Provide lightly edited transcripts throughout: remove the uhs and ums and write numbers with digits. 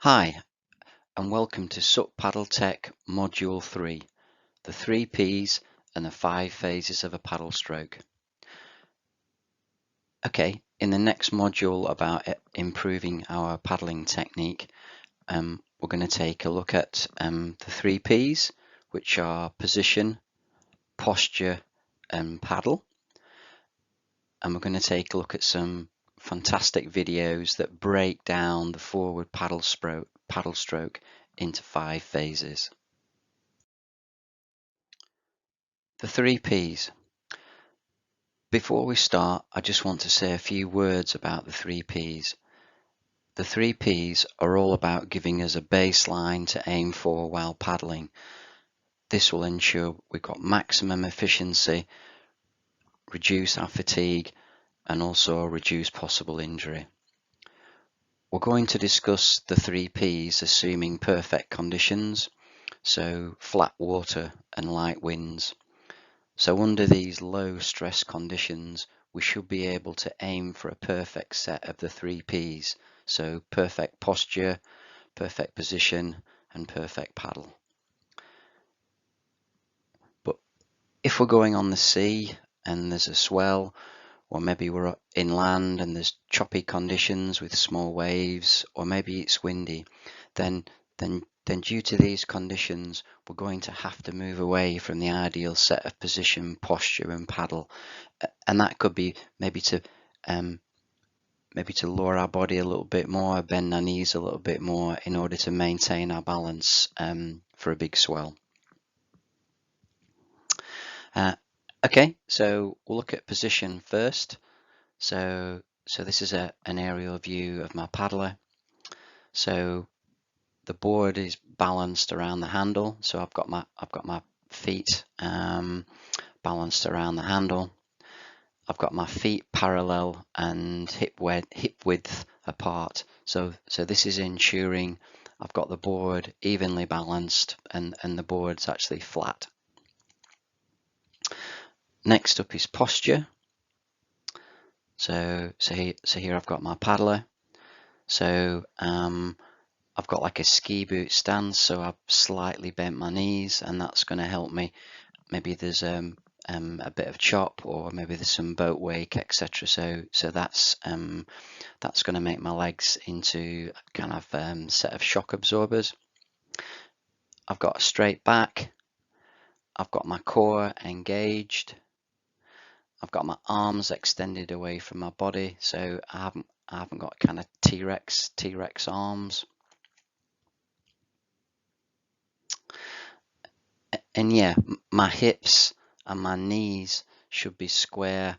Hi, and welcome to SUP Paddle Tech Module 3, the 3 Ps and the 5 phases of a paddle stroke. Okay, in the next module about improving our paddling technique, we're going to take a look at the 3 Ps, which are position, posture, and paddle. And we're going to take a look at some fantastic videos that break down the forward paddle stroke into 5 phases. The 3 Ps. Before we start, I just want to say a few words about the 3 Ps. The 3 Ps are all about giving us a baseline to aim for while paddling. This will ensure we've got maximum efficiency, reduce our fatigue, and also reduce possible injury. We're going to discuss the 3 Ps assuming perfect conditions, so flat water and light winds. So under these low stress conditions, we should be able to aim for a perfect set of the 3 Ps. So perfect posture, perfect position, and perfect paddle. But if we're going on the sea and there's a swell, or maybe we're inland and there's choppy conditions with small waves, or maybe it's windy, then due to these conditions, we're going to have to move away from the ideal set of position, posture, and paddle. And that could be maybe to lower our body a little bit more, bend our knees a little bit more in order to maintain our balance for a big swell. Okay, so we'll look at position first. So this is an aerial view of my paddler. So the board is balanced around the handle. So I've got my feet balanced around the handle. I've got my feet parallel and hip width apart. So this is ensuring I've got the board evenly balanced and the board's actually flat. Next up is posture. So here I've got my paddler. So I've got like a ski boot stance, so I've slightly bent my knees, and that's going to help me. Maybe there's a bit of chop, or maybe there's some boat wake, etc. So that's going to make my legs into kind of set of shock absorbers. I've got a straight back. I've got my core engaged. I've got my arms extended away from my body, so I haven't got kind of T-Rex arms. And yeah, my hips and my knees should be square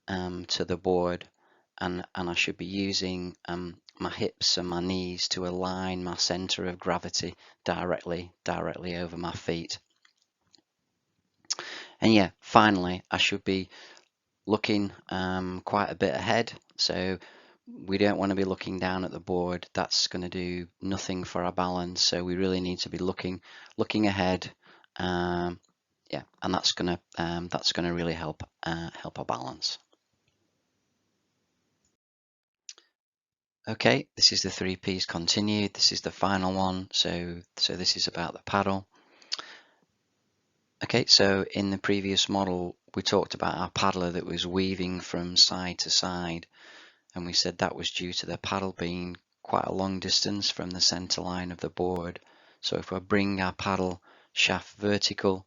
to the board, and I should be using my hips and my knees to align my center of gravity directly over my feet. And yeah, finally, I should be looking quite a bit ahead. So we don't want to be looking down at the board. That's going to do nothing for our balance. So we really need to be looking ahead. Yeah, and that's gonna really help our balance. Okay, this is the 3 Ps continued. This is the final one. So this is about the paddle. Okay, so in the previous model, we talked about our paddler that was weaving from side to side, and we said that was due to the paddle being quite a long distance from the center line of the board. So if we bring our paddle shaft vertical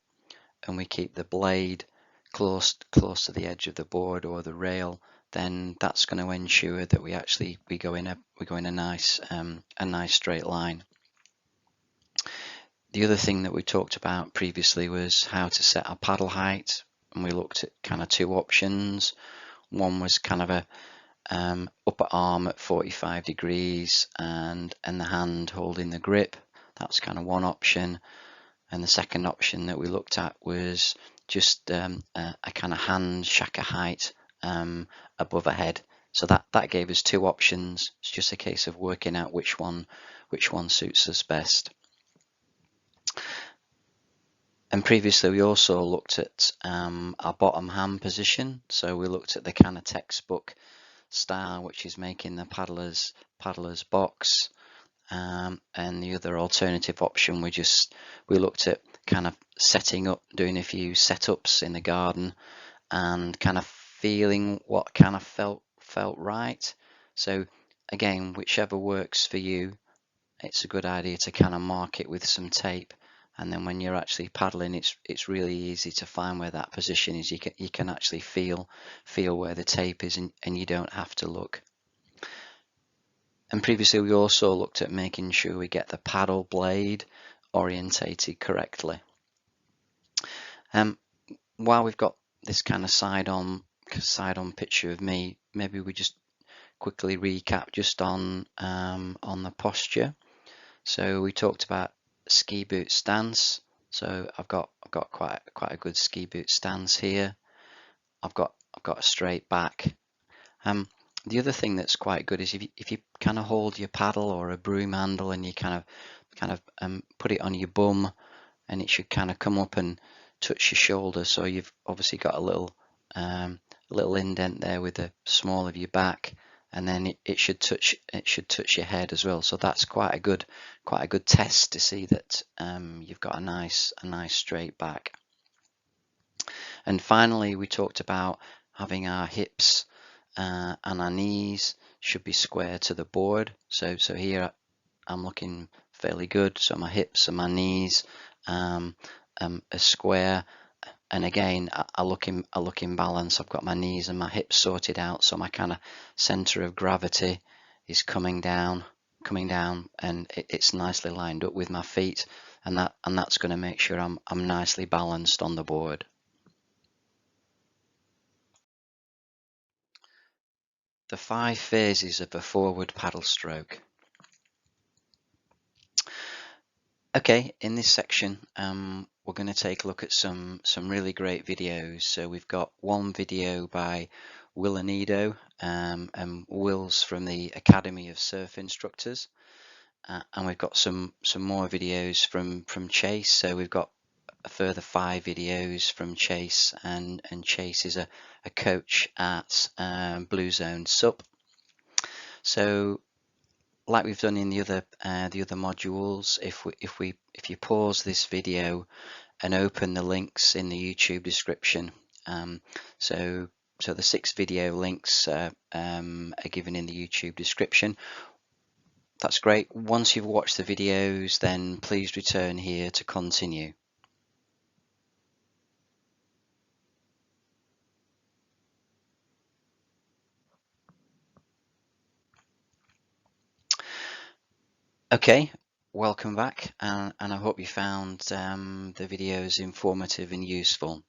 and we keep the blade close to the edge of the board or the rail, then that's going to ensure that we go in a nice straight line. The other thing that we talked about previously was how to set our paddle height, and we looked at kind of 2 options. One was kind of a upper arm at 45 degrees and the hand holding the grip. That's kind of one option. And the second option that we looked at was just a kind of hand shaka height above a head. So that gave us 2 options. It's just a case of working out which one suits us best. And previously we also looked at our bottom hand position. So we looked at the kind of textbook style, which is making the paddler's box. and the other alternative option, we looked at kind of setting up, doing a few setups in the garden and kind of feeling what kind of felt right. So again, whichever works for you, it's a good idea to kind of mark it with some tape, and then when you're actually paddling, it's really easy to find where that position is. You can actually feel where the tape is, and you don't have to look. And previously we also looked at making sure we get the paddle blade orientated correctly. While we've got this kind of side on picture of me, maybe we just quickly recap just on the posture. So we talked about ski boot stance. So I've got quite a good ski boot stance here. I've got a straight back. The other thing that's quite good is if you kind of hold your paddle or a broom handle and you kind of put it on your bum, and it should kind of come up and touch your shoulder. So you've obviously got a little indent there with the small of your back, and then it should touch your head as well. So that's quite a good test to see that you've got a nice straight back. And finally, we talked about having our hips and our knees should be square to the board. So here I'm looking fairly good. So my hips and my knees are square, and again I look in balance. I've got my knees and my hips sorted out, so my kind of center of gravity is coming down, and it's nicely lined up with my feet, and that's going to make sure I'm nicely balanced on the board. The 5 phases of a forward paddle stroke. Okay, in this section, we're going to take a look at some really great videos. So we've got one video by Will and Edo, and Will's from the Academy of Surf Instructors, and we've got some more videos from Chase. So we've got a further 5 videos from Chase, and Chase is a coach at Blue Zone SUP. So like we've done in the other modules, if you pause this video and open the links in the YouTube description, so the 6 video links are given in the YouTube description. That's great. Once you've watched the videos, then please return here to continue. Okay, welcome back, and I hope you found the videos informative and useful.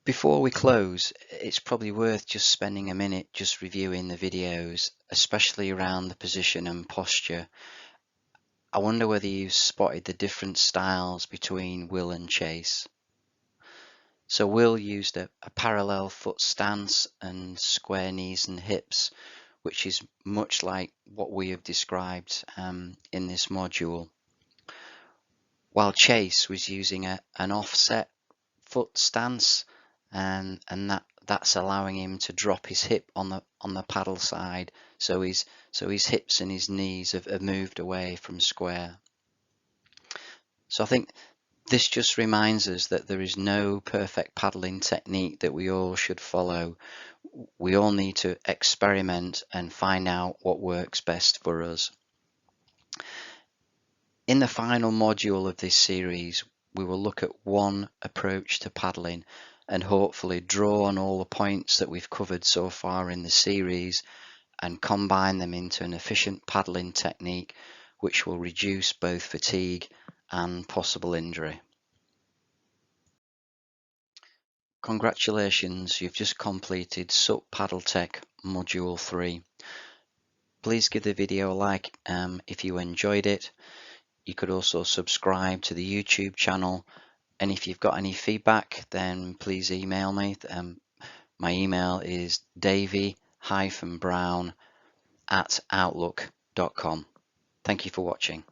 Before we close, it's probably worth just spending a minute just reviewing the videos, especially around the position and posture. I wonder whether you've spotted the different styles between Will and Chase. So Will used a parallel foot stance and square knees and hips, which is much like what we have described in this module, while Chase was using an offset foot stance, and that's allowing him to drop his hip on the paddle side, so his hips and his knees have moved away from square. So I think this just reminds us that there is no perfect paddling technique that we all should follow. We all need to experiment and find out what works best for us. In the final module of this series, we will look at one approach to paddling and hopefully draw on all the points that we've covered so far in the series and combine them into an efficient paddling technique which will reduce both fatigue and possible injury. Congratulations, you've just completed SUP Paddle Tech Module 3. Please give the video a like if you enjoyed it. You could also subscribe to the YouTube channel, and if you've got any feedback, then please email me. My email is davy-brown@outlook.com. Thank you for watching.